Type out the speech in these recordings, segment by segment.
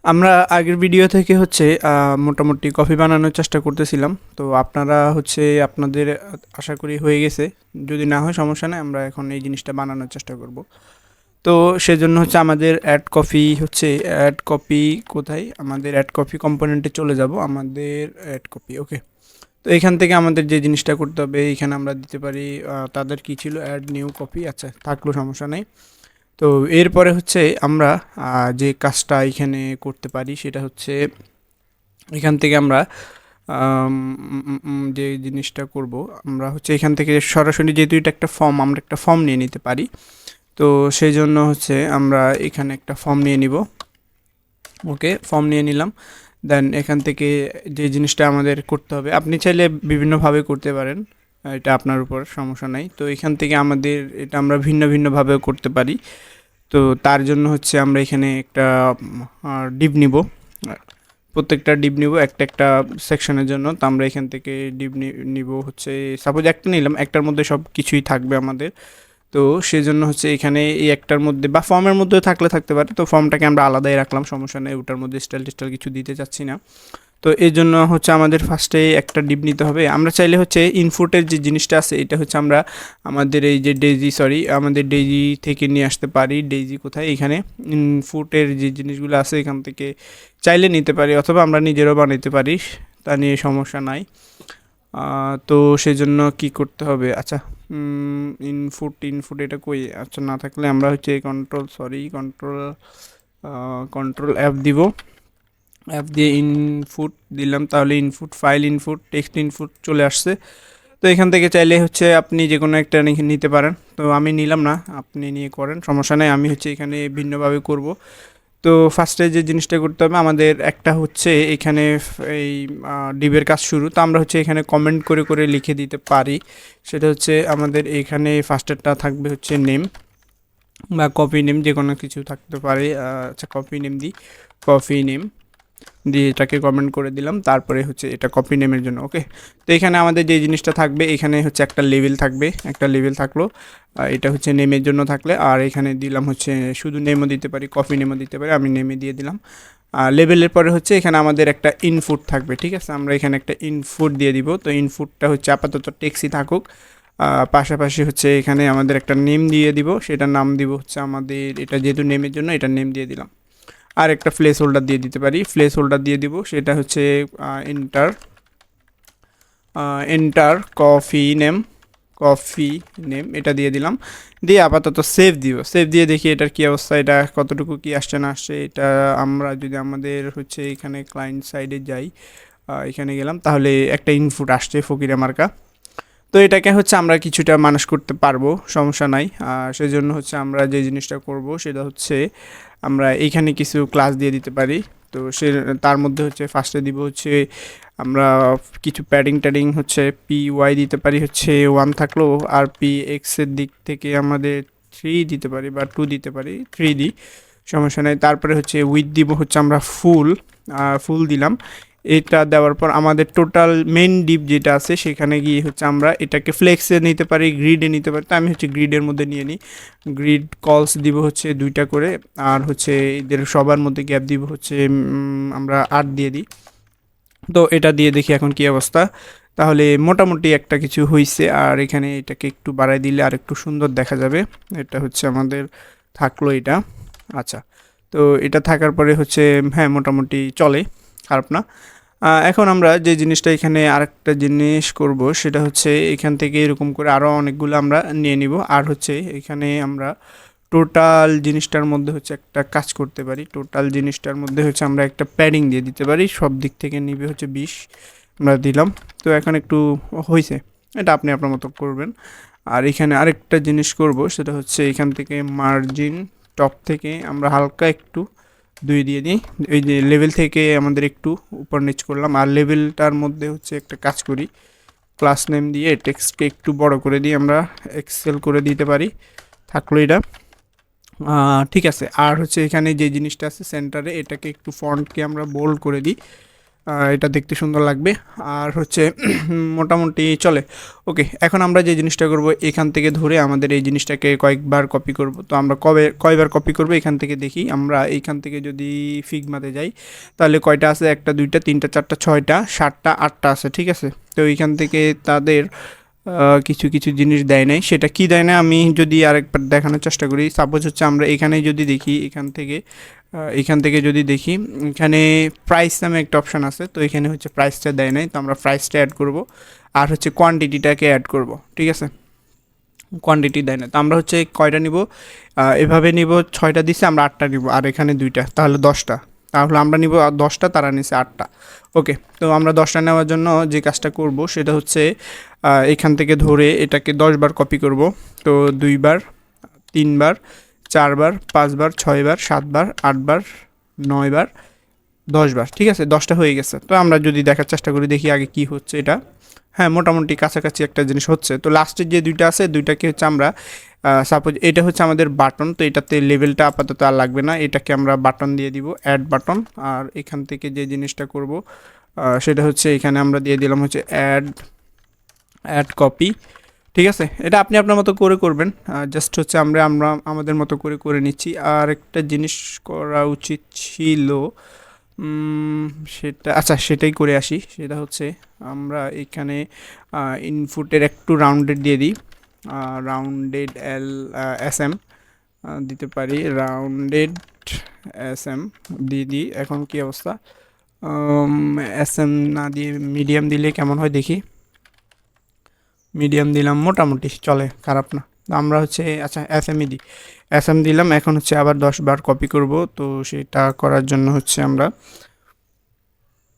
আমরা আগের ভিডিও থেকে হচ্ছে মোটামুটি কফি বানানোর চেষ্টা করতেছিলাম। তো আপনারা হচ্ছে আপনাদের আশা করি হয়ে গেছে। যদি না হয় সমস্যা নেই, আমরা এখন এই জিনিসটা বানানোর চেষ্টা করব। তো সেজন্য হচ্ছে আমাদের অ্যাড কপি কোথায়, আমাদের অ্যাড কপি কম্পোনেন্টে চলে যাব। আমাদের অ্যাড কপি, ওকে। তো এখান থেকে আমাদের যে জিনিসটা করতে হবে, এখানে আমরা দিতে পারি তাদের কি ছিল, অ্যাড নিউ কপি, আচ্ছা থাকলো, সমস্যা নেই। তো এরপরে হচ্ছে আমরা যে কাজটা এখানে করতে পারি সেটা হচ্ছে এখান থেকে আমরা যে জিনিসটা করব, আমরা হচ্ছে এখান থেকে সরাসরি, যেহেতু এটা একটা ফর্ম, আমরা একটা ফর্ম নিয়ে নিতে পারি। তো সেই জন্য হচ্ছে আমরা এখানে একটা ফর্ম নিয়ে নিব। ওকে, ফর্ম নিয়ে নিলাম। দেন এখান থেকে যে জিনিসটা আমাদের করতে হবে, আপনি চাইলে বিভিন্নভাবে করতে পারেন, এটা আপনার উপর, সমস্যা নাই। তো এখান থেকে আমাদের এটা আমরা ভিন্ন ভিন্নভাবেও করতে পারি। তো তার জন্য হচ্ছে আমরা এখানে একটা ডিপ নিব, প্রত্যেকটা ডিপ নিব একটা একটা সেকশনের জন্য। তো আমরা এখান থেকে ডিপ নিব হচ্ছে, সাপোজ একটা নিলাম, একটার মধ্যে সব কিছুই থাকবে আমাদের। তো সেজন্য হচ্ছে এখানে এই একটার মধ্যে বা ফর্মের মধ্যে থাকলে থাকতে পারে, তো ফর্মটাকে আমরা আলাদাই রাখলাম, সমস্যা নেই, ওটার মধ্যে স্টাইল টিস্টাইল কিছু দিতে চাচ্ছি না। তো এই জন্য হচ্ছে আমাদের ফার্স্টে একটা ডিপ নিতে হবে। আমরা চাইলে হচ্ছে ইনপুটের যে জিনিসটা আছে, এটা হচ্ছে আমরা আমাদের এই যে আমাদের ডেইজি থেকে নিয়ে আসতে পারি। ডেইজি কোথায়, এখানে ইনপুটের যে জিনিসগুলো আছে এখান থেকে চাইলে নিতে পারি, অথবা আমরা নিজেরও বানাইতে পারি, তা নিয়ে সমস্যা নাই। তো সেই জন্য কি করতে হবে, আচ্ছা, ইনপুট এটা কই, আচ্ছা না থাকলে আমরা হচ্ছে কন্ট্রোল অ্যাপ দিব। অ্যাপ দিয়ে ইনপুট দিলাম, তাহলে ইনপুট টেক্সট ইনপুট চলে আসছে। তো এখান থেকে চাইলে হচ্ছে আপনি যে কোনো একটা নিতে পারেন, তো আমি নিলাম না, আপনি নিয়ে করেন, সমস্যা নেই। আমি হচ্ছে এখানে ভিন্নভাবে করব। তো ফার্স্টে যে জিনিসটা করতে হবে আমাদের, একটা হচ্ছে এখানে এই ডিবের কাজ শুরু, তো আমরা হচ্ছে এখানে কমেন্ট করে করে লিখে দিতে পারি। সেটা হচ্ছে আমাদের এখানে ফার্স্টেরটা থাকবে হচ্ছে নেম বা কপি নেম, যে কোনো কিছু থাকতে পারে। আচ্ছা, কপি নেম দিই, কপি নেম দিয়ে এটাকে কমেন্ট করে দিলাম, তারপরে হচ্ছে এটা কপি নেমের জন্য, ওকে। তো এখানে আমাদের যে জিনিসটা থাকবে, এখানে হচ্ছে একটা লেভেল থাকবে, একটা লেভেল থাকলো, এটা হচ্ছে নেমের জন্য থাকলে। আর এখানে দিলাম হচ্ছে শুধু নেমও দিতে পারি, কপি নেমও দিতে পারি, আমি নেমে দিয়ে দিলাম। লেভেলের পরে হচ্ছে এখানে আমাদের একটা ইনপুট থাকবে, ঠিক আছে, আমরা এখানে একটা ইনপুট দিয়ে দিব। তো ইনপুটটা হচ্ছে আপাতত টেক্সই থাকুক, পাশাপাশি হচ্ছে এখানে আমাদের একটা নেম দিয়ে দিব, সেটার নাম দিব হচ্ছে আমাদের, এটা যেহেতু নেমের জন্য এটা নেম দিয়ে দিলাম। আর একটা প্লেস হোল্ডার দিয়ে দিতে পারি, প্লেস হোল্ডার দিয়ে দিব, সেটা হচ্ছে এন্টার এন্টার কফি নেম এটা দিয়ে দিলাম। দিয়ে আপাতত সেভ দিব, সেভ দিয়ে দেখি এটার কী অবস্থা, এটা কতটুকু কি আসছে না আসছে। এটা আমরা যদি আমাদের হচ্ছে এখানে ক্লায়েন্ট সাইডে যাই, এখানে গেলাম, তাহলে একটা ইনপুট আসছে ফকিরে মার্কা। তো এটাকে হচ্ছে আমরা কিছুটা মানুষ করতে পারবো, সমস্যা নাই। সেজন্য হচ্ছে আমরা যে জিনিসটা করব সেটা হচ্ছে আমরা এইখানে কিছু ক্লাস দিয়ে দিতে পারি। তো তার মধ্যে হচ্ছে ফার্স্টে দিব হচ্ছে আমরা কিছু প্যাডিং ট্যাডিং হচ্ছে পি ওয়াই দিতে পারি হচ্ছে 1 থাকলো, আর পি এক্সের দিক থেকে আমাদের 3 দিতে পারি বা 2 দিতে পারি, 3 দিই, সমস্যা নেই। তারপরে হচ্ছে উইথ দিব হচ্ছে আমরা ফুল দিলাম। এটা দেওয়ার পর আমাদের টোটাল মেন ডিপ যেটা আছে সেখানে গিয়ে হচ্ছে আমরা এটাকে ফ্লেক্সে নিতে পারি, গ্রিডে নিতে পারি। তো আমি হচ্ছে গ্রিডের মধ্যে নিয়ে নিই, গ্রিড কলস দিব হচ্ছে 2টা করে, আর হচ্ছে এদের সবার মধ্যে গ্যাপ দিব হচ্ছে আমরা 8 দিয়ে দিই। তো এটা দিয়ে দেখি এখন কি অবস্থা, তাহলে মোটামুটি একটা কিছু হয়েছে। আর এখানে এটাকে একটু বাড়াই দিলে আর একটু সুন্দর দেখা যাবে। এটা হচ্ছে আমাদের থাকলো এটা, আচ্ছা। তো এটা থাকার পরে হচ্ছে হ্যাঁ মোটামুটি চলে, খারাপ না। এখন আমরা যে জিনিসটা এখানে আরেকটা জিনিস করব সেটা হচ্ছে এখান থেকে এরকম করে আরও অনেকগুলো আমরা নিয়ে নিব। আর হচ্ছে এখানে আমরা টোটাল জিনিসটার মধ্যে হচ্ছে একটা কাজ করতে পারি, টোটাল জিনিসটার মধ্যে হচ্ছে আমরা একটা প্যাডিং দিয়ে দিতে পারি, সব দিক থেকে নিবে হচ্ছে 20, আমরা দিলাম। তো এখন একটু হয়েছে, এটা আপনি আপনার মতো করবেন। আর এখানে আরেকটা জিনিস করব সেটা হচ্ছে এখান থেকে মার্জিন টপ থেকে আমরা হালকা একটু 2 দিয়ে দিই, এই যে লেভেল থেকে আমাদের একটু উপর নিচ করলাম। আর লেভেলটার মধ্যে হচ্ছে একটা কাজ করি, ক্লাস নেম দিয়ে টেক্সটকে একটু বড় করে দিই, আমরা এক্সেল করে দিতে পারি, থাকলো এটা। ঠিক আছে। আর হচ্ছে এখানে যে জিনিসটা আছে সেন্টারে, এটাকে একটু ফন্টকে আমরা বোল্ড করে দিই, এটা দেখতে সুন্দর লাগবে আর হচ্ছে মোটামুটি চলে। ওকে, এখন আমরা যে জিনিসটা করব এখান থেকে ধরে আমাদের এই জিনিসটাকে কয়েকবার কপি করব। তো আমরা কয়বার কপি করব এখান থেকে দেখি। আমরা এইখান থেকে যদি ফিগমাতে যাই তাহলে কয়টা আছে, একটা দুইটা তিনটা চারটা ছয়টা সাতটা আটটা আছে, ঠিক আছে। তো এইখান থেকে তাদের কিছু কিছু জিনিস দেয় নাই, সেটা কি দেয় না আমি যদি আরেকবার দেখানোর চেষ্টা করি। সাপোজ হচ্ছে আমরা এখানে যদি দেখি, এখান থেকে যদি দেখি, এখানে প্রাইস নামে একটা অপশান আছে, তো এখানে হচ্ছে প্রাইসটা দেয় নাই, তো আমরা প্রাইসটা অ্যাড করব আর হচ্ছে কোয়ান্টিটিটাকে অ্যাড করব, ঠিক আছে। কোয়ান্টিটি দেয় না, তো আমরা হচ্ছে কয়টা নিব, এভাবে নিব, ছয়টা দিছে আমরা আটটা নিব আর এখানে দুইটা, তাহলে 10টা। তাহলে আমরা নিব 10টা, তারা নিছে 8টা। ওকে, তো আমরা 10টা নেওয়ার জন্য যে কাজটা করব সেটা হচ্ছে এখান থেকে ধরে এটাকে 10বার কপি করব। তো 2বার, 3বার, 4বার, 5বার, 6বার, 7বার, 8বার, 9বার, 10বার, ঠিক আছে। 10টা হয়ে গেছে। তো আমরা যদি দেখার চেষ্টা করি, দেখি আগে কি হচ্ছে এটা। হ্যাঁ, মোটামুটি কাছাকাছি একটা জিনিস হচ্ছে। তো লাস্টের যে দুইটা আছে, দুইটাকে হচ্ছে আমরা সাপোজ এটা হচ্ছে আমাদের বাটন, তো এটাতে লেভেলটা আপাতত আর লাগবে না, এটাকে আমরা বাটন দিয়ে দিব, অ্যাড বাটন। আর এখান থেকে যে জিনিসটা করব সেটা হচ্ছে এখানে আমরা দিয়ে দিলাম হচ্ছে অ্যাড কপি, ঠিক আছে। এটা আপনি আপনার মতো করে করবেন, জাস্ট হচ্ছে আমরা আমরা আমাদের মতো করে করে নিচ্ছি। আর একটা জিনিস করা উচিত ছিল, সেটা আচ্ছা সেটাই করে আসি। সেটা হচ্ছে আমরা এখানে ইনপুটের একটু রাউন্ডেড দিয়ে দিই, রাউন্ডেড এস এম দিতে পারি, রাউন্ডেড এস এম দিয়ে দিই। এখন কি অবস্থা, এস এম না দিয়ে মিডিয়াম দিলে কেমন হয় দেখি। মিডিয়াম দিলাম, মোটামুটি চলে, খারাপ না। আমরা হচ্ছে আচ্ছা এস এমই দিই, এস এম দিলাম। এখন হচ্ছে আবার 10বার কপি করব, তো সেটা করার জন্য হচ্ছে আমরা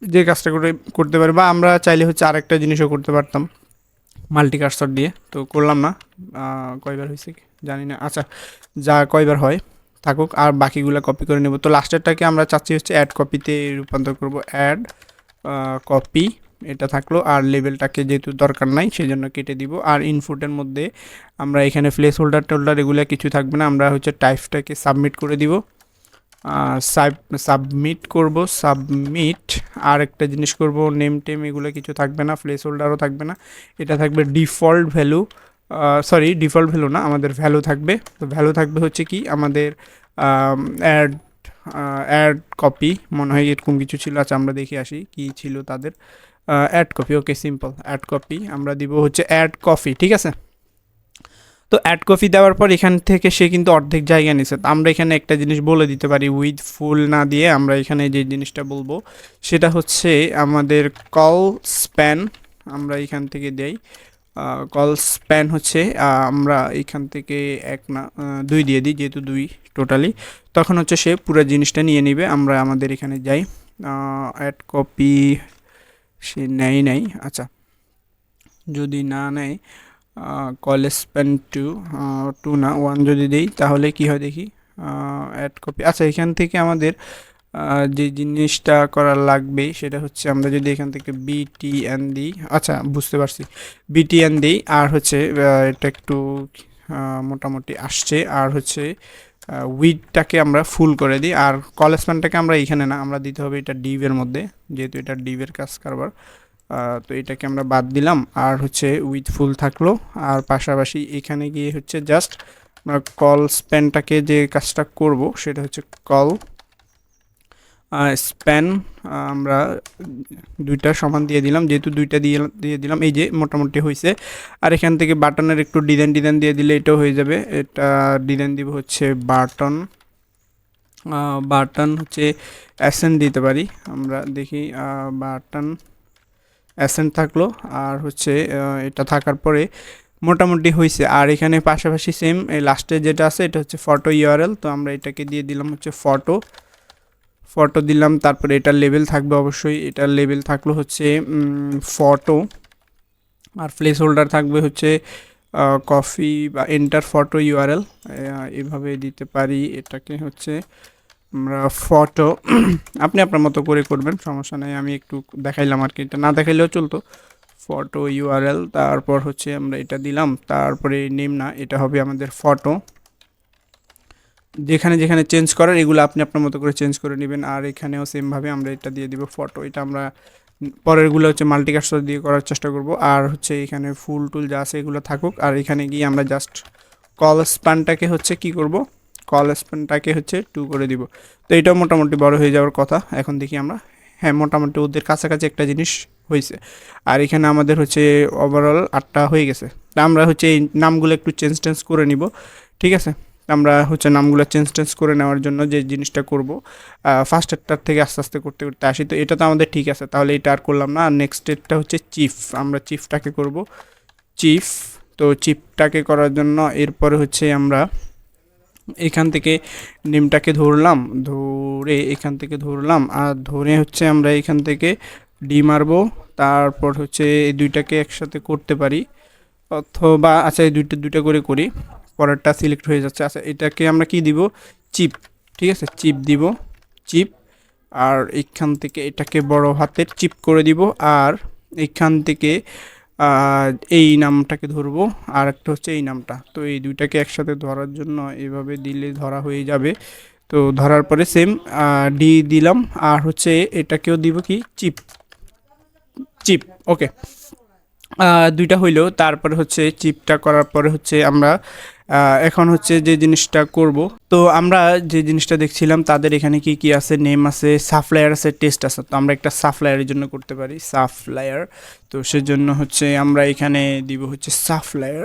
যে কাজটা করতে পারি, বা আমরা চাইলে হচ্ছে আরেকটা জিনিসও করতে পারতাম মাল্টি কার্সর দিয়ে, তো করলাম না। কয়বার হয়েছে কি জানি না, আচ্ছা যা কয়বার হয় থাকুক, আর বাকিগুলো কপি করে নেব। তো লাস্টেরটাকে আমরা চাচ্ছি হচ্ছে অ্যাড কপিতে রূপান্তর করব, অ্যাড কপি এটা থাকলো। আর লেভেলটাকে যেহেতু দরকার নাই সেজন্য কেটে দিব। আর ইনপুটের মধ্যে আমরা এখানে প্লেস হোল্ডার টোল্ডার এগুলো কিছু থাকবে না, আমরা হচ্ছে টাইপটাকে সাবমিট করে দিব, সাবমিট করব, সাবমিট। আর একটা জিনিস করব, নেম টেম এগুলো কিছু থাকবে না, প্লেস হোল্ডারও থাকবে না, এটা থাকবে default value. Sorry, default value না, আমাদের ভ্যালু থাকবে। তো ভ্যালু থাকবে হচ্ছে কি আমাদের অ্যাড অ্যাড কপি, মনে হয় এরকম কিছু ছিল। আচ্ছা আমরা দেখে আসি কি ছিল তাদের। Ad copy, okay simple ad copy আমরা দিব হচ্ছে অ্যাড কপি, ঠিক আছে। তো অ্যাড কপি দেওয়ার পর এখান থেকে সে কিন্তু অর্ধেক জায়গা নিছে। তো আমরা এখানে একটা জিনিস বলে দিতে পারি, উইথ ফুল না দিয়ে আমরা এখানে যে জিনিসটা বলবো সেটা হচ্ছে আমাদের কল স্প্যান। আমরা এখান থেকে দেই কল স্প্যান হচ্ছে আমরা এখান থেকে 1 না 2 দিয়ে দিই, যেহেতু 2 টোটালি, তখন হচ্ছে সে পুরো জিনিসটা নিয়ে নিবে। আমরা আমাদের এখানে যাই, অ্যাড কপি সে নেই, আচ্ছা যদি না নেয়, কলেজ স্প্যান 2 না 1 যদি দিই তাহলে কি হয় দেখি, অ্যাড কপি। আচ্ছা এখান থেকে আমাদের যে জিনিসটা করা লাগবে সেটা হচ্ছে আমরা যদি এখান থেকে বিটিএন দিই, আচ্ছা বুঝতে পারছি, বিটিএন দিই। আর হচ্ছে এটা একটু মোটামুটি আসছে। আর হচ্ছে উইডটাকে আমরা ফুল করে দিই। আর কলেজ স্প্যানটাকে আমরা এখানে না, আমরা দিতে হবে এটা ডিভের মধ্যে, যেহেতু এটা ডিভের কাজ কারবার। তো এটাকে আমরা বাদ দিলাম। আর হচ্ছে উইথ ফুল থাকলো। আর পাশাপাশি এখানে গিয়ে হচ্ছে জাস্ট আমরা কল স্প্যানটাকে যে কাজটা করব সেটা হচ্ছে কল স্প্যান আমরা দুইটা সমান দিয়ে দিলাম, যেহেতু দুইটা দিয়ে দিলাম, এই যে মোটামুটি হয়েছে। আর এখান থেকে বাটনের একটু ডিজাইন দিয়ে দিলে এটাও হয়ে যাবে। এটা ডিজাইন দিব হচ্ছে বাটন, বাটন হচ্ছে অ্যাসেন্ট দিতে পারি আমরা, দেখি বাটন অ্যাসেন্ট থাকলো। আর হচ্ছে এটা থাকার পরে মোটামুটি হয়েছে। আর এখানে পাশাপাশি সেম এই লাস্টে যেটা আছে এটা হচ্ছে ফটো ইউআরএল, তো আমরা এটাকে দিয়ে দিলাম হচ্ছে ফটো দিলাম। তারপরে এটার লেভেল থাকবে অবশ্যই, এটার লেভেল থাকলো হচ্ছে ফটো। আর প্লেস হোল্ডার থাকবে হচ্ছে কফি বা এন্টার ফটো ইউআরএল, এভাবে দিতে পারি। এটাকে হচ্ছে আমরা ফটো আপনি আপনার মতো করে করবেন, সমস্যা নেই, আমি একটু দেখাইলাম আর কি, এটা না দেখাইলেও চলতো। ফটো ইউআরএল, তারপর হচ্ছে আমরা এটা দিলাম, তারপরে নেম না, এটা হবে আমাদের ফটো। যেখানে যেখানে চেঞ্জ করার এগুলো আপনি আপনার মতো করে চেঞ্জ করে নেবেন। আর এখানেও সেমভাবে আমরা এটা দিয়ে দিব ফটো, এটা আমরা পরেরগুলো হচ্ছে মাল্টিকাস্টার দিয়ে করার চেষ্টা করব। আর হচ্ছে এখানে ফুল টুল যা আছে এগুলো থাকুক, আর এখানে গিয়ে আমরা জাস্ট কল স্প্যানটাকে হচ্ছে কি করব, কল স্প্যানটাকে হচ্ছে 2 করে দিব। তো এটাও মোটামুটি বড় হয়ে যাওয়ার কথা। এখন দেখি আমরা, হ্যাঁ মোটামুটি ওদের কাছাকাছি একটা জিনিস হয়েছে। আর এখানে আমাদের হচ্ছে ওভারঅল 8টা হয়ে গেছে। তা আমরা হচ্ছে এই নামগুলো একটু চেঞ্জ টেঞ্জ করে নিব, ঠিক আছে। আমরা হচ্ছে নামগুলো চেঞ্জ টেঞ্জ করে নেওয়ার জন্য যে জিনিসটা করব, ফার্স্ট এডটার থেকে আস্তে আস্তে করতে করতে আসি। তো এটা তো আমাদের ঠিক আছে, তাহলে এটা আর করলাম না। আর নেক্সট এডটা হচ্ছে চিফ, আমরা চিফটাকে করব চিফ। তো চিফটাকে করার জন্য এরপরে হচ্ছে আমরা এখান থেকে নেমটাকে ধরলাম, ধরে এখান থেকে ধরলাম, আর ধরে হচ্ছে আমরা এখান থেকে ডি মারবো। তারপর হচ্ছে এই দুইটাকে একসাথে করতে পারি, অথবা আচ্ছা এই দুইটা দুইটা করে করি, পরেরটা সিলেক্ট হয়ে যাচ্ছে। আচ্ছা এটাকে আমরা কি দিব, চিপ, ঠিক আছে চিপ দিব, চিপ। আর এখান থেকে এটাকে বড় হাতের চিপ করে দিব। আর এখান থেকে এই নামটাকে ধরবো, আর একটা হচ্ছে এই নামটা। তো এই দুইটাকে একসাথে ধরার জন্য এভাবে দিলে ধরা হয়ে যাবে। তো ধরার পরে সেম ডি দিলাম, আর হচ্ছে এটাকেও দিব কি চিপ, চিপ, ওকে। দুইটা হইলো, তারপরে হচ্ছে চিপটা করার পরে হচ্ছে আমরা এখন হচ্ছে যে জিনিসটা করব। তো আমরা যে জিনিসটা দেখছিলাম তাদের এখানে কি কি আছে, নেম আছে, সাপ্লায়ার আছে, টেস্ট আছে। তো আমরা একটা সাপ্লায়ারের জন্য করতে পারি সাপ্লায়ার। তো সেজন্য হচ্ছে আমরা এখানে দিব হচ্ছে সাপ্লায়ার,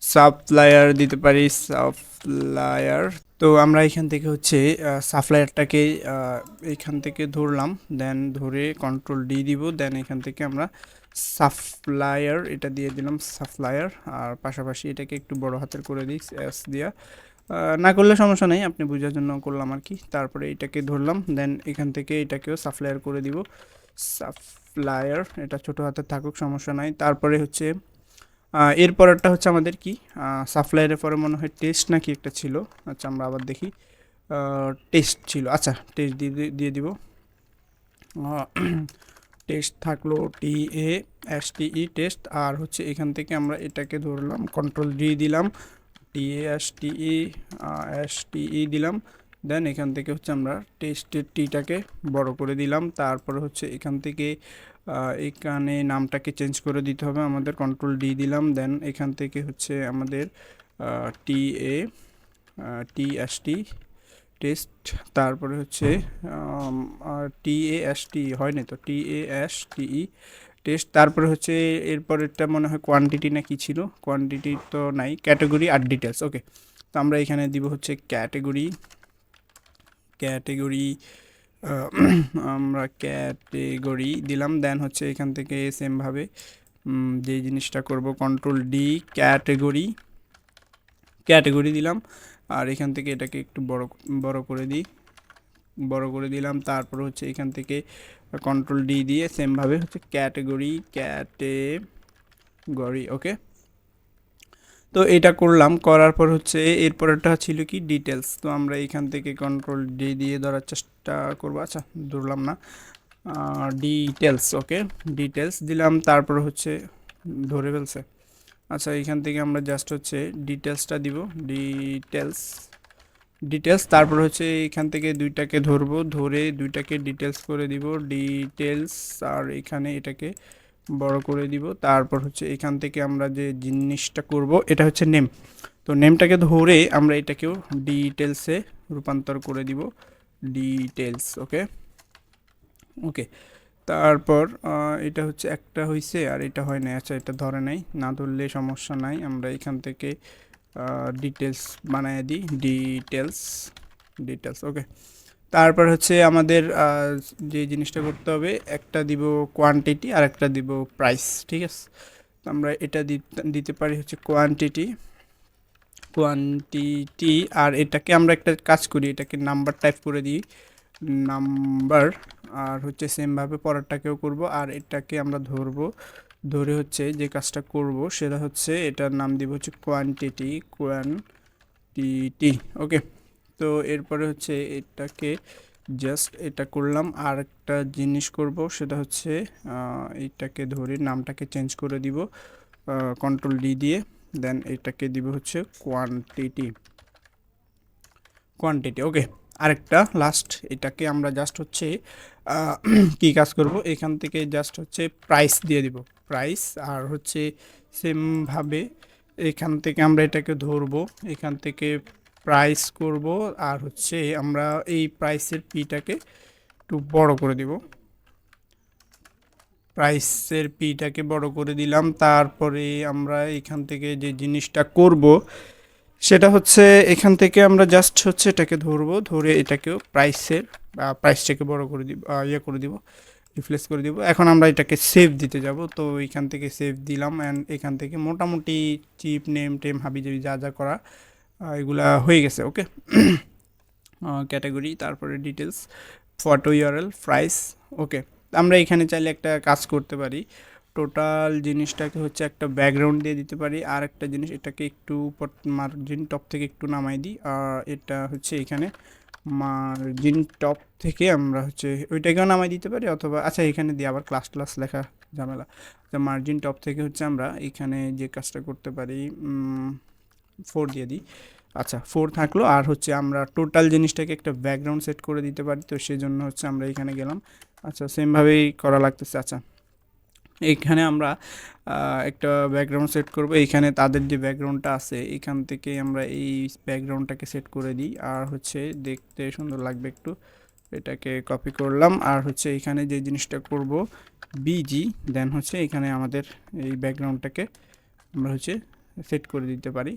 সাপ্লায়ার দিতে পারি সাপ্লায়ার। তো আমরা এখান থেকে হচ্ছে সাপ্লায়ারটাকে এখান থেকে ধরলাম, দেন ধরে কন্ট্রোল ডি দিব, দেন এখান থেকে আমরা সাপ্লায়ার এটা দিয়ে দিলাম সাপ্লায়ার। আর পাশাপাশি এটাকে একটু বড় হাতের করে দিই এস দিয়া, না করলে সমস্যা নেই, আপনি বোঝার জন্য করলাম আর কি। তারপরে এটাকে ধরলাম, দেন এখান থেকে এটাকেও সাপ্লায়ার করে দিব, সাপ্লায়ার। এটা ছোট হাতের থাকুক, সমস্যা নাই। তারপরে হচ্ছে এরপরেরটা হচ্ছে আমাদের কি, সাপ্লায়ারের পরে মনে হয় টেস্ট নাকি একটা ছিল। আচ্ছা আমরা আবার দেখি, টেস্ট ছিল, আচ্ছা টেস্ট দিয়ে দিব। টেস্ট থাকলো টি A S T E test. আর হচ্ছে এখান থেকে আমরা এটাকে ধরলাম, কন্ট্রোল ডি দিলাম, টি এ এস টি ই দিলাম। দেন এখান থেকে হচ্ছে আমরা টেস্টের টিটাকে বড় করে দিলাম। তারপরে হচ্ছে এখান থেকে এখানে নামটাকে চেঞ্জ করে দিতে হবে আমাদের, কন্ট্রোল ডি দিলাম। দেন এখান থেকে হচ্ছে আমাদের টি এ টি এস টি টেস্ট, তারপরে হচ্ছে টি এ এস টি হয় না তো, টি A S T E test. তারপরে হচ্ছে এরপরেরটা মনে হয় কোয়ান্টিটি না কি ছিল, কোয়ান্টিটি তো নাই, ক্যাটাগরি আর ডিটেলস, ওকে। তো আমরা এখানে দিব হচ্ছে ক্যাটাগরি, ক্যাটাগরি আমরা ক্যাটেগরি দিলাম। দেন হচ্ছে এখান থেকে সেমভাবে যে জিনিসটা করব, কন্ট্রোল ডি, ক্যাটেগরি, ক্যাটেগরি দিলাম। আর এখান থেকে এটাকে একটু বড় করে দিই, বড় করে দিলাম। তারপর হচ্ছে এখান থেকে কন্ট্রোল ডি দিয়ে সেমভাবে হচ্ছে ক্যাটেগরি, ক্যাটেগরি, ওকে। তো এটা করলাম, করার পর হচ্ছে এরপরটা ছিল কি ডিটেলস। তো আমরা এখান থেকে কন্ট্রোল ডি দিয়ে ধরার চেষ্টা করবো, আচ্ছা ধরলাম না, ডিটেলস, ওকে ডিটেলস দিলাম। তারপর হচ্ছে ধরে ফেলছে, আচ্ছা এখান থেকে আমরা জাস্ট হচ্ছে ডিটেলসটা দিব, ডিটেলস, ডিটেলস। তারপর হচ্ছে এখান থেকে দুইটাকে ধরবো, ধরে দুইটাকে ডিটেলস করে দিব, ডিটেলস। আর এখানে এটাকে বড় করে দিব। তারপর হচ্ছে এখান থেকে আমরা যে জিনিসটা করব এটা হচ্ছে নেম। তো নেমটাকে ধরে আমরা এটাকেও ডিটেলসে রূপান্তর করে দিব, ডিটেলস, ওকে, ওকে। তারপর এটা হচ্ছে একটা হয়েছে আর এটা হয় না, আচ্ছা এটা ধরে নাই, না ধরলে সমস্যা নাই। আমরা এখান থেকে ডিটেলস বানিয়ে দিই, ডিটেলস, ডিটেলস, ওকে। তারপর হচ্ছে আমাদের যে জিনিসটা করতে হবে, একটা দিব কোয়ান্টিটি আর একটা দিব প্রাইস, ঠিক আছে। তো আমরা এটা দিতে পারি হচ্ছে কোয়ান্টিটি, কোয়ান্টিটি। আর এটাকে আমরা একটা কাজ করি, এটাকে নাম্বার টাইপ করে দিই, নাম্বার। আর হচ্ছে সেমভাবে পরেরটাকেও করব। আর এটাকে আমরা ধরবো, ধরে হচ্ছে যে কাজটা করব সেটা হচ্ছে এটার নাম দিব হচ্ছে কোয়ান্টিটি, কোয়ান্টিটি, ওকে। তো এরপরে হচ্ছে এটাকে জাস্ট এটা করলাম। আর একটা জিনিস করব সেটা হচ্ছে এইটাকে ধরে নামটাকে চেঞ্জ করে দিব, কন্ট্রোল ডি দিয়ে। দেন এটাকে দিব হচ্ছে কোয়ান্টিটি, কোয়ান্টিটি। ওকে, আরেকটা লাস্ট, এটাকে আমরা জাস্ট হচ্ছে আহ, কি কাজ করব, এখান থেকে জাস্ট হচ্ছে প্রাইস দিয়ে দিব, প্রাইস। আর হচ্ছে সেমভাবে এখান থেকে আমরা এটাকে ধরবো, এখান থেকে প্রাইস করব। আর হচ্ছে আমরা এই প্রাইসের পিটাকে একটু বড় করে দিব, প্রাইসের পিটাকে বড় করে দিলাম। তারপরে আমরা এখান থেকে যে জিনিসটা করব সেটা হচ্ছে এখান থেকে আমরা জাস্ট হচ্ছে এটাকে ধরবো, ধরে এটাকেও প্রাইসের প্রাইসটাকে বড় করে দিব, ইয়ে করে দিব, রিপ্লেস করে দিব। এখন আমরা এটাকে সেভ দিতে যাব, তো এখান থেকে সেভ দিলাম। অ্যান্ড এখান থেকে মোটামুটি চিপ নেম টেম হাবিজাবি যা যা করা এগুলা হয়ে গেছে। ওকে, ক্যাটাগরি, তারপরে ডিটেলস, ফটো ইউআরএল, প্রাইস। ওকে, আমরা এখানে চাইলে একটা কাজ করতে পারি, টোটাল জিনিসটাকে হচ্ছে একটা ব্যাকগ্রাউন্ড দিয়ে দিতে পারি। আর একটা জিনিস, এটাকে একটু মার্জিন টপ থেকে একটু নামাই দিই, আর এটা হচ্ছে এখানে মার্জিন টপ থেকে আমরা হচ্ছে ওইটাকেও নামাই দিতে পারি, অথবা আচ্ছা এখানে দিয়ে আবার ক্লাস ক্লাস লেখা ঝামেলা। মার্জিন টপ থেকে হচ্ছে আমরা এখানে যে কাজটা করতে পারি, 4 দিয়ে দিই। আচ্ছা 4 থাকলো। আর হচ্ছে আমরা টোটাল জিনিসটাকে একটা ব্যাকগ্রাউন্ড সেট করে দিতে পারি, তো সেজন্য হচ্ছে আমরা এখানে গেলাম। আচ্ছা সেমভাবেই করা লাগতেছে। আচ্ছা এইখানে আমরা একটা ব্যাকগ্রাউন্ড সেট করব, এইখানে তাদের যে ব্যাকগ্রাউন্ডটা আছে এখান থেকে আমরা এই ব্যাকগ্রাউন্ডটাকে সেট করে দিই, আর হচ্ছে দেখতে সুন্দর লাগবে একটু। এটাকে কপি করলাম, আর হচ্ছে এখানে যে জিনিসটা করব বিজি, দেন হচ্ছে এখানে আমাদের এই ব্যাকগ্রাউন্ডটাকে আমরা হচ্ছে সেট করে দিতে পারি।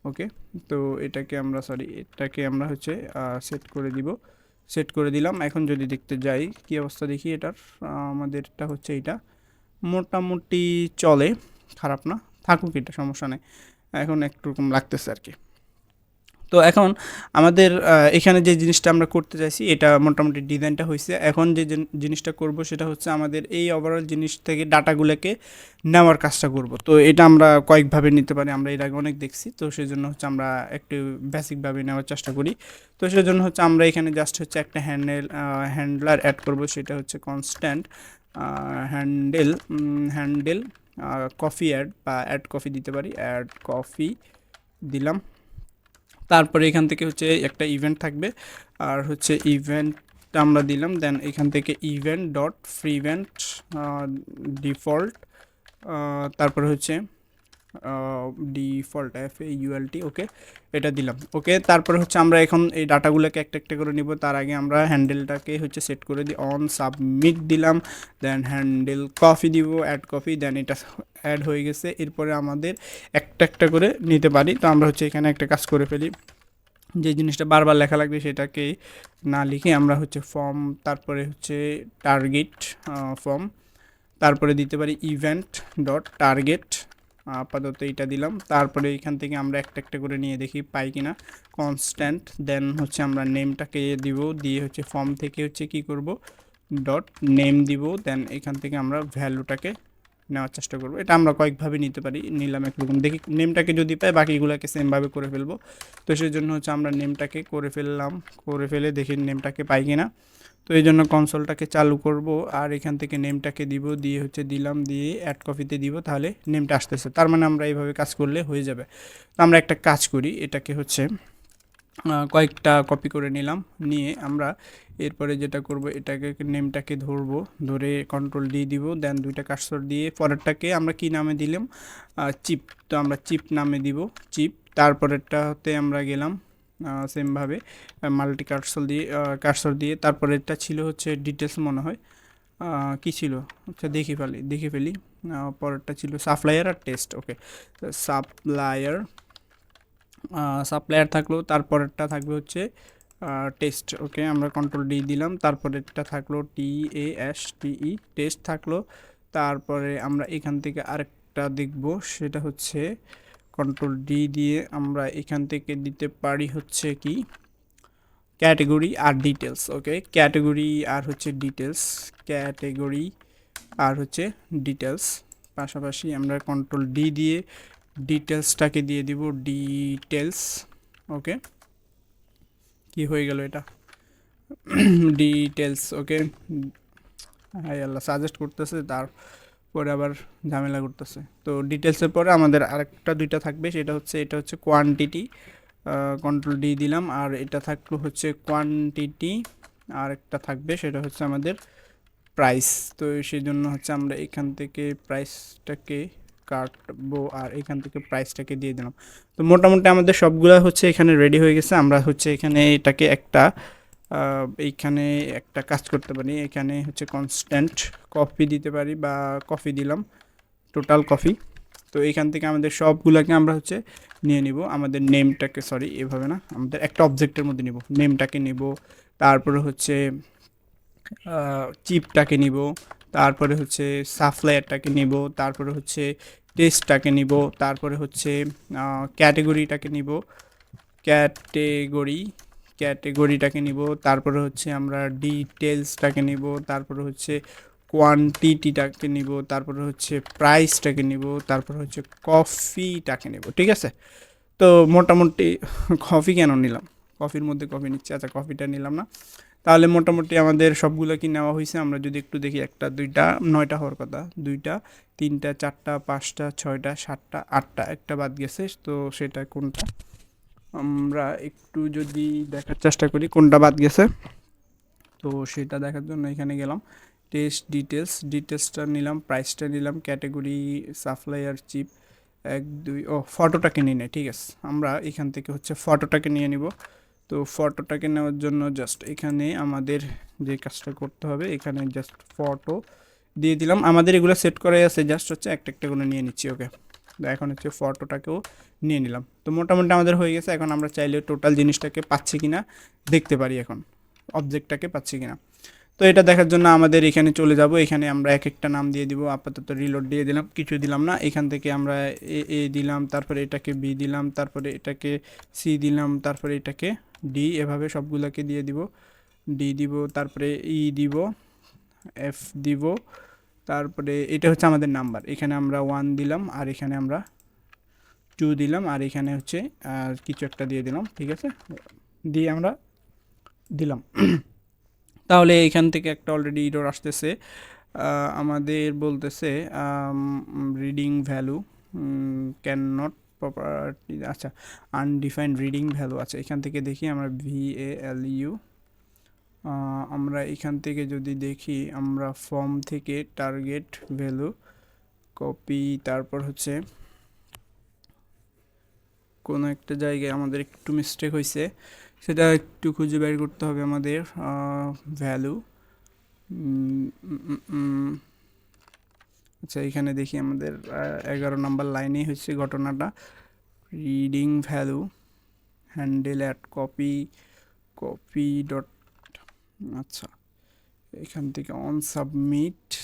ওকে, তো এটাকে আমরা এটাকে আমরা হচ্ছে সেট করে দিব, সেট করে দিলাম। এখন যদি দেখতে যাই কি অবস্থা দেখি এটার, আমাদেরটা হচ্ছে এটা মোটামুটি চলে, খারাপ না, থাকুক, এটা সমস্যা নেই। এখন একটু রকম লাগতেছে আর কি। তো এখন আমাদের এখানে যে জিনিসটা আমরা করতে চাইছি এটা মোটামুটি ডিজাইনটা হয়েছে। এখন যে জিনিসটা করব সেটা হচ্ছে আমাদের এই ওভারঅল জিনিস থেকে ডাটাগুলোকে নেওয়ার কাজটা করব। তো এটা আমরা কয়েকভাবে নিতে পারি, আমরা এর আগে অনেক দেখছি, তো সেই জন্য হচ্ছে আমরা একটু বেসিকভাবে নেওয়ার চেষ্টা করি। তো সেই জন্য হচ্ছে আমরা এখানে জাস্ট হচ্ছে একটা হ্যান্ডলার অ্যাড করব, সেটা হচ্ছে কনস্ট্যান্ট হ্যান্ডেল কফি অ্যাড, বা অ্যাড কফি দিতে পারি, অ্যাড কফি দিলাম। তারপরে এখান থেকে হচ্ছে একটা ইভেন্ট থাকবে, আর হচ্ছে ইভেন্ট আমরা দিলাম। দেন এখান থেকে event dot free event default, তারপরে হচ্ছে ডিফল্ট FAULT। ওকে, এটা দিলাম। ওকে, তারপরে হচ্ছে আমরা এখন এই ডাটাগুলোকে একটা একটা করে নিব। তার আগে আমরা হ্যান্ডেলটাকে হচ্ছে সেট করে দিই, অন সাবমিট দিলাম। দেন হ্যান্ডেল কফি দিব, অ্যাড কফি, দেন এটা অ্যাড হয়ে গেছে। এরপরে আমাদের একটা একটা করে নিতে পারি। তো আমরা হচ্ছে এখানে একটা কাজ করে ফেলি, যে জিনিসটা বারবার লেখা লাগবে সেটাকে না লিখে আমরা হচ্ছে ফর্ম, তারপরে হচ্ছে টার্গেট ফর্ম, তারপরে দিতে পারি ইভেন্ট ডট টার্গেট, আপাতত এইটা দিলাম। তারপরে এখান থেকে আমরা একটা একটা করে নিয়ে দেখি পাই কিনা, কনস্ট্যান্ট। দেন হচ্ছে আমরা নেমটাকে দিব, দিয়ে হচ্ছে ফর্ম থেকে হচ্ছে কি করব, ডট নেম দিব। দেন এখান থেকে আমরা ভ্যালুটাকে নেওয়ার চেষ্টা করবো। এটা আমরা কয়েকভাবে নিতে পারি, নিলাম একরকম, দেখি নেমটাকে যদি পাই বাকিগুলোকে সেমভাবে করে ফেলবো। তো সেই জন্য হচ্ছে আমরা নেমটাকে করে ফেললাম, করে ফেলে দেখি নেমটাকে পাই কিনা। তো এই জন্য কনসোলটাকে চালু করব, আর এখান থেকে নেমটাকে দিব, দিয়ে হচ্ছে দিলাম, দিয়ে অ্যাড কপিতে দিব, তাহলে নেমটা আসতেছে। তার মানে আমরা এইভাবে কাজ করলে হয়ে যাবে। তো আমরা একটা কাজ করি, এটাকে হচ্ছে কয়েকটা কপি করে নিলাম, নিয়ে আমরা এরপরে যেটা করব, এটাকে নেমটাকে ধরবো, ধরে কন্ট্রোল দিব। দেন দুইটা কার্সর দিয়ে পরেরটাকে আমরা কি নামে দিলাম, চিপ। তো আমরা চিপ নামে দিব, চিপ। তারপরেরটাতে আমরা গেলাম সেমভাবে মাল্টি কার্সর দিয়ে তারপরেরটা ছিল হচ্ছে ডিটেলস মনে হয়, কি ছিল, আচ্ছা দেখে ফেলি। পরেরটা ছিল সাপ্লায়ার আর টেস্ট। ওকে, সাপ্লায়ার সাপ্লায়ার থাকলো, তারপরেরটা থাকবে হচ্ছে টেস্ট। ওকে, আমরা কন্ট্রোল ডি দিলাম। তারপরেরটা থাকলো TASTE, টেস্ট থাকলো। তারপরে আমরা এখান থেকে আরেকটা দেখব, সেটা হচ্ছে কন্ট্রোল ডি দিয়ে আমরা এখান থেকে দিতে পারি হচ্ছে কি, ক্যাটেগরি আর ডিটেলস। ওকে, ক্যাটেগরি আর হচ্ছে ডিটেলস, ক্যাটেগরি আর হচ্ছে ডিটেলস। পাশাপাশি আমরা কন্ট্রোল ডি দিয়ে ডিটেলসটাকে দিয়ে দিব, ডিটেলস। ওকে, কি হয়ে গেল এটা, ডিটেলস। ওকে, হাই আল্লাহ, সাজেস্ট করতেছে তারপরে আবার ঝামেলা করতেছে। তো ডিটেলসের পরে আমাদের আরেকটা দুইটা থাকবে, সেটা হচ্ছে এটা হচ্ছে কোয়ান্টিটি, কন্ট্রোল ডি দিলাম। আর এটা থাকলো হচ্ছে কোয়ান্টিটি, আর একটা থাকবে সেটা হচ্ছে আমাদের প্রাইস। তো সেই জন্য হচ্ছে আমরা এখান থেকে প্রাইসটাকে কাটবো আর এখান থেকে প্রাইসটাকে দিয়ে দিলাম। তো মোটামুটি আমাদের সবগুলো হচ্ছে এখানে রেডি হয়ে গেছে। আমরা হচ্ছে এখানে এটাকে একটা এইখানে একটা কাজ করতে পারি, এখানে হচ্ছে কনস্ট্যান্ট কফি দিতে পারি বা কফি দিলাম, টোটাল কফি। তো এইখান থেকে আমাদের সবগুলোকে আমরা হচ্ছে নিয়ে নিব। আমাদের নেমটাকে, সরি এভাবে না, আমাদের একটা অবজেক্টের মধ্যে নিব, নেমটাকে নিব, তারপরে হচ্ছে চিপটাকে নিব, তারপরে হচ্ছে সাপ্লায়ারটাকে নিব, তারপরে হচ্ছে টেস্টটাকে নিব, তারপরে হচ্ছে ক্যাটেগরিটাকে নিব, ক্যাটেগরি ক্যাটেগরিটাকে নিব, তারপরে হচ্ছে আমরা ডিটেলসটাকে নিব, তারপরে হচ্ছে কোয়ান্টিটিটাকে নিব, তারপরে হচ্ছে প্রাইসটাকে নিব, তারপরে হচ্ছে কফিটাকে নিব। ঠিক আছে, তো মোটামুটি কফি কেন নিলাম, কফির মধ্যে কফি নিচ্ছে, আচ্ছা কফিটা নিলাম না। তাহলে মোটামুটি আমাদের সবগুলো কি নেওয়া হয়েছে, আমরা যদি একটু দেখি, একটা দুইটা, 9টা হওয়ার কথা, 2টা 3টা 4টা 5টা 6টা 7টা 8টা, একটা বাদ গেছে, তো সেটা কোনটা আমরা একটু যদি দেখার চেষ্টা করি কোনটা বাদ গেছে। তো সেটা দেখার জন্য এখানে গেলাম, টেস্ট ডিটেলসটা নিলাম, প্রাইসটা নিলাম, ক্যাটেগরি সাপ্লায়ার চিপ 1 2, ও ফটোটাকে নিয়ে নেয়। ঠিক আছে, আমরা এখান থেকে হচ্ছে ফটোটাকে নিয়ে নিব। তো ফটোটাকে নেওয়ার জন্য জাস্ট এখানে আমাদের যে কাজটা করতে হবে, এখানে জাস্ট ফটো দিয়ে দিলাম। আমাদের এগুলো সেট করাই আছে, জাস্ট হচ্ছে একটা একটা করে নিয়ে নিচ্ছি। ওকে, তো এখন হচ্ছে ফটোটাকেও নিয়ে নিলাম। তো মোটামুটি আমাদের হয়ে গেছে। এখন আমরা চাইলে টোটাল জিনিসটাকে পাচ্ছি কিনা দেখতে পারি, এখন অবজেক্টটাকে পাচ্ছি কিনা। তো এটা দেখার জন্য আমাদের এখানে চলে যাব, এখানে আমরা এক একটা নাম দিয়ে দিব। আপাতত রিলোড দিয়ে দিলাম, কিছু দিলাম না। এখান থেকে আমরা এ দিলাম, তারপরে এটাকে বি দিলাম, তারপরে এটাকে সি দিলাম, তারপরে এটাকে ডি, এভাবে সবগুলোকে দিয়ে দিব। ডি দিব, তারপরে ই দিব, এফ দিব, তারপরে এটা হচ্ছে আমাদের নাম্বার, এখানে আমরা 1 দিলাম, আর এখানে আমরা 2 দিলাম, আর এখানে হচ্ছে কিছু একটা দিয়ে দিলাম। ঠিক আছে, দিয়ে আমরা দিলাম। তাহলে এখান থেকে একটা অলরেডি ইরর আসতেছে, আমাদের বলতেছে reading value can not property, আচ্ছা আনডিফাইন্ড রিডিং ভ্যালু। আচ্ছা এখান থেকে দেখি আমরা VALU, আমরা এখান থেকে যদি দেখি, আমরা ফর্ম থেকে টার্গেট ভ্যালু কপি, তারপর হচ্ছে কোনো একটা জায়গায় আমাদের একটু মিস্টেক হয়েছে, সেটা একটু খুঁজে বের করতে হবে আমাদের। ভ্যালু, আচ্ছা এখানে দেখি আমাদের 11 নম্বর লাইনেই হচ্ছে ঘটনাটা, reading value handle at copy dot, আচ্ছা এখান থেকে অন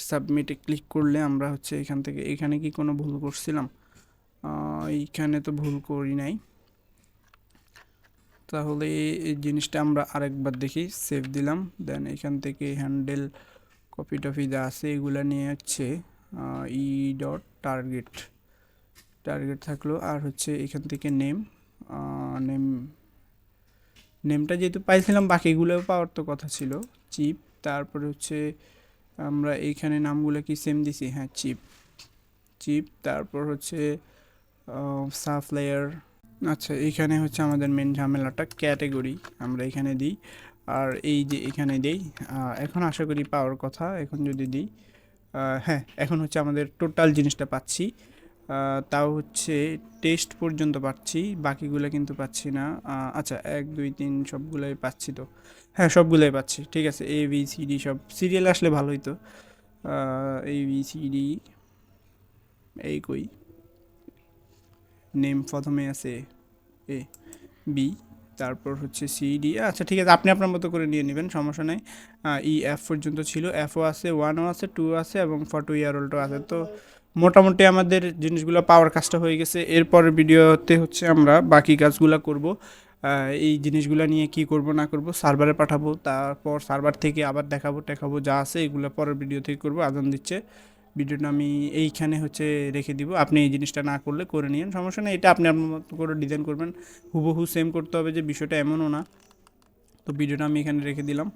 সাবমিটে ক্লিক করলে আমরা হচ্ছে এখান থেকে, এখানে কি কোনো ভুল করছিলাম? এইখানে তো ভুল করি নাই। তাহলে এই জিনিসটা আমরা আরেকবার দেখি, সেভ দিলাম, দেন এখান থেকে হ্যান্ডেল কপি টপি যা আছে এগুলা নিয়ে হচ্ছে ই ডট টার্গেট থাকলো, আর হচ্ছে এখান থেকে নেমটা যেহেতু পাইছিলাম, বাকিগুলোও পাওয়ার তো কথা ছিল, চিপ, তারপরে হচ্ছে আমরা এইখানে নামগুলো কি সেম দিছি, হ্যাঁ চিপ, তারপর হচ্ছে সাপ্লায়ার। আচ্ছা এইখানে হচ্ছে আমাদের মেন ঝামেলাটা, ক্যাটেগরি আমরা এখানে দিই, আর এই যে এখানে দিই। এখন আশা করি পাওয়ার কথা, এখন যদি দিই, হ্যাঁ এখন হচ্ছে আমাদের টোটাল জিনিসটা পাচ্ছি। তাও হচ্ছে টেস্ট পর্যন্ত পাচ্ছি, বাকিগুলো কিন্তু পাচ্ছি না। আচ্ছা 1 2 3 সবগুলোই পাচ্ছি তো, হ্যাঁ সবগুলোই পাচ্ছি। ঠিক আছে, ABCD সব সিরিয়াল আসলে ভালো হইতো। ABCD, এই কই নেম প্রথমে আছে বি, তারপর হচ্ছে সিডি। আচ্ছা ঠিক আছে, আপনি আপনার মতো করে নিয়ে নেবেন, সমস্যা নেই। EF পর্যন্ত ছিল, এফও আছে, 1ও আছে, 2 আছে, এবং 4 ইয়ার ওল্ডও আছে। তো মোটামুটি আমাদের জিনিসগুলো পাওয়ার কাজটা হয়ে গেছে। এরপরের ভিডিওতে হচ্ছে আমরা বাকি কাজগুলো করব। এই জিনিসগুলো নিয়ে কি করব না করব সার্ভারে পাঠাবো, তারপর সার্ভার থেকে আবার দেখাবো যা আছে এগুলো পরের ভিডিও থেকে করব। আজান দিচ্ছে, ভিডিওটা আমি এইখানে হচ্ছে রেখে দিব, আপনি এই জিনিসটা না করলে করে নিন, সমস্যা নেই। এটা আপনি আপনার মতো করে ডিজাইন করবেন, হুবহু সেম করতে হবে যে বিষয়টা এমনও না। তো ভিডিওটা আমি এখানে রেখে দিলাম।